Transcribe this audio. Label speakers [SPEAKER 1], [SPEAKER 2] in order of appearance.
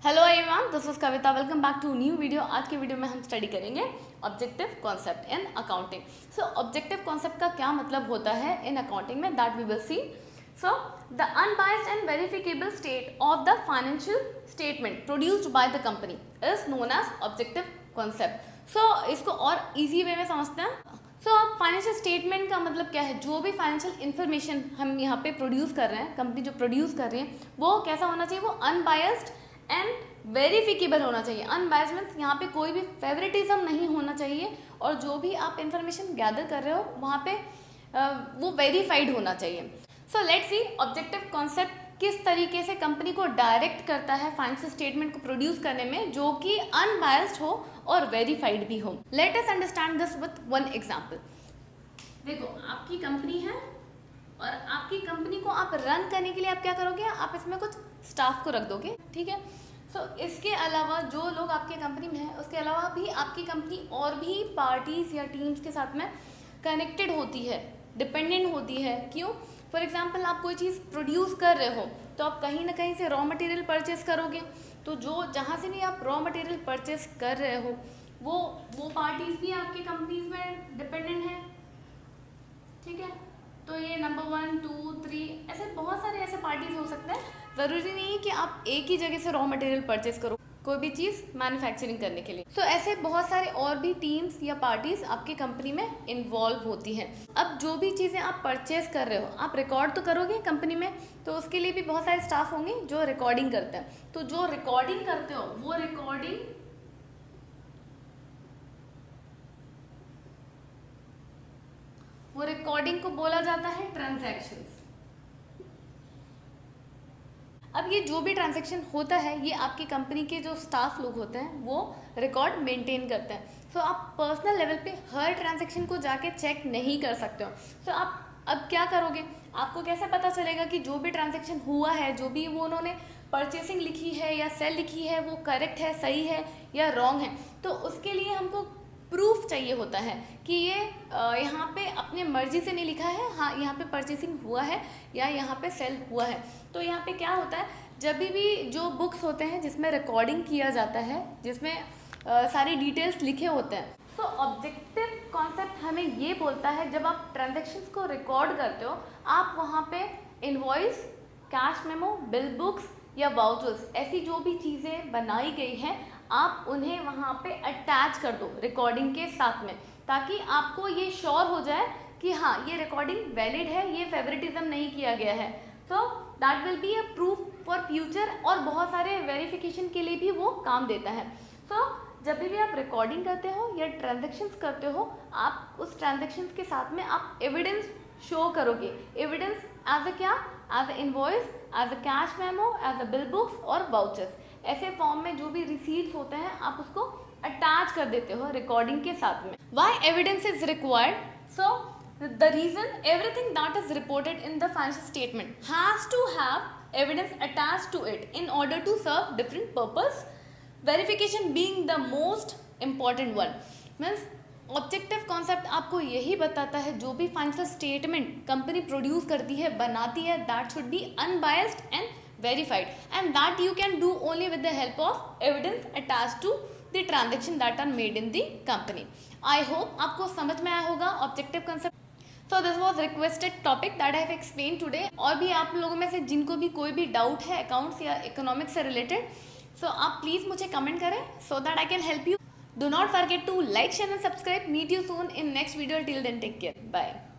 [SPEAKER 1] Hello everyone, this is Kavita. Welcome back to new video. आज की video में हम स्टडी करेंगे objective concept in accounting. So objective concept का क्या मतलब होता है इन अकाउंटिंग में, that we will see. So the unbiased and verifiable state of the financial statement produced by the company is known as objective concept. So इसको और easy way में समझते हैं। सो अब फाइनेंशियल स्टेटमेंट का मतलब क्या है? जो भी फाइनेंशियल इन्फॉर्मेशन हम यहाँ पे प्रोड्यूस कर रहे हैं, कंपनी जो प्रोड्यूस कर रही है, वो कैसा होना चाहिए? वो अनबायस्ड एंड वेरिफिकेबल होना चाहिए। अनबायस्ड मीन्स यहाँ पे कोई भी फेवरेटिज्म नहीं होना चाहिए, और जो भी आप इंफॉर्मेशन गैदर कर रहे हो वहाँ पे वो वेरीफाइड होना चाहिए। So let's see objective concept किस तरीके से कंपनी को डायरेक्ट करता है फाइनेंशियल स्टेटमेंट को प्रोड्यूस करने में, जो कि अनबायस्ड हो और वेरीफाइड भी हो। Let us understand this with one example. देखो, आपकी कंपनी है और आपकी कंपनी को आप रन करने के लिए आप क्या करोगे? आप इसमें कुछ स्टाफ को रख दोगे, ठीक है। सो इसके अलावा जो लोग आपके कंपनी में हैं, उसके अलावा भी आपकी कंपनी और भी पार्टीज या टीम्स के साथ में कनेक्टेड होती है, डिपेंडेंट होती है। क्यों? फॉर एग्जाम्पल, आप कोई चीज़ प्रोड्यूस कर रहे हो तो आप कहीं ना कहीं से रॉ मटेरियल परचेस करोगे, तो जो जहाँ से भी आप रॉ मटेरियल परचेस कर रहे हो वो पार्टीज भी आपके कंपनीज में डिपेंडेंट है, ठीक है। तो ये नंबर 1, 2, 3 ऐसे बहुत सारे ऐसे पार्टीज हो सकते हैं। ज़रूरी नहीं है कि आप एक ही जगह से रॉ मटेरियल परचेस करो कोई भी चीज़ मैन्युफैक्चरिंग करने के लिए। ऐसे बहुत सारे और भी टीम्स या पार्टीज आपकी कंपनी में इन्वॉल्व होती हैं। अब जो भी चीज़ें आप परचेस कर रहे हो, आप रिकॉर्ड तो करोगे कंपनी में, तो उसके लिए भी बहुत सारे स्टाफ होंगे जो रिकॉर्डिंग करते हैं। तो जो रिकॉर्डिंग करते हो वो रिकॉर्डिंग को बोला जाता है ट्रांजैक्शंस। अब ये जो भी ट्रांजैक्शन होता है, ये आपकी कंपनी के जो स्टाफ लोग होते हैं वो रिकॉर्ड मेंटेन करते हैं। आप पर्सनल लेवल पे हर ट्रांजैक्शन को जाके चेक नहीं कर सकते हो। आप अब क्या करोगे? आपको कैसे पता चलेगा कि जो भी ट्रांजैक्शन हुआ है, जो भी वो उन्होंने परचेसिंग लिखी है या सेल लिखी है, वो करेक्ट है, सही है या रॉन्ग है? तो उसके लिए हमको प्रूफ चाहिए होता है कि ये यहाँ पे अपने मर्जी से नहीं लिखा है, हाँ यहाँ पे परचेसिंग हुआ है या यहाँ पे सेल हुआ है। तो यहाँ पे क्या होता है, जब भी जो बुक्स होते हैं जिसमें रिकॉर्डिंग किया जाता है, जिसमें सारी डिटेल्स लिखे होते हैं, तो ऑब्जेक्टिव कॉन्सेप्ट हमें ये बोलता है, जब आप ट्रांजैक्शंस को रिकॉर्ड करते हो, आप वहाँ पे invoice, cash memo, bill books या वाउचर्स, ऐसी जो भी चीज़ें बनाई गई हैं, आप उन्हें वहाँ पे अटैच कर दो रिकॉर्डिंग के साथ में, ताकि आपको ये श्योर हो जाए कि हाँ ये रिकॉर्डिंग वैलिड है, ये फेवरेटिज्म नहीं किया गया है। तो that will be a proof for future, और बहुत सारे वेरिफिकेशन के लिए भी वो काम देता है। जब भी आप रिकॉर्डिंग करते हो या ट्रांजैक्शंस करते हो, आप उस ट्रांजैक्शंस के साथ में आप एविडेंस शो करोगे। एविडेंस एज अ क्या? As a invoice, as a cash memo, as a bill books और वाउचर्स। ऐसे फॉर्म में जो भी रिसीट्स होते हैं, आप उसको अटैच कर देते हो रिकॉर्डिंग के साथ में। Why evidence is required? The reason everything that is reported in the financial statement has to have evidence attached to it in order to serve different purpose, verification being the most important one. Means objective concept आपको यही बताता है, जो भी financial statement company produce करती है, बनाती है, that should be unbiased and verified, and that you can do only with the help of evidence attached to the transaction that are made in the company. I hope आपको समझ में आया होगा objective concept. So this was requested topic that I have explained today. और भी आप लोगों में से जिनको भी कोई भी डाउट है अकाउंट्स या इकोनॉमिक्स से रिलेटेड, आप प्लीज़ मुझे कमेंट करें so that I can help you. Do not forget to like, share and subscribe. Meet you soon in next video. Till then, take care. Bye.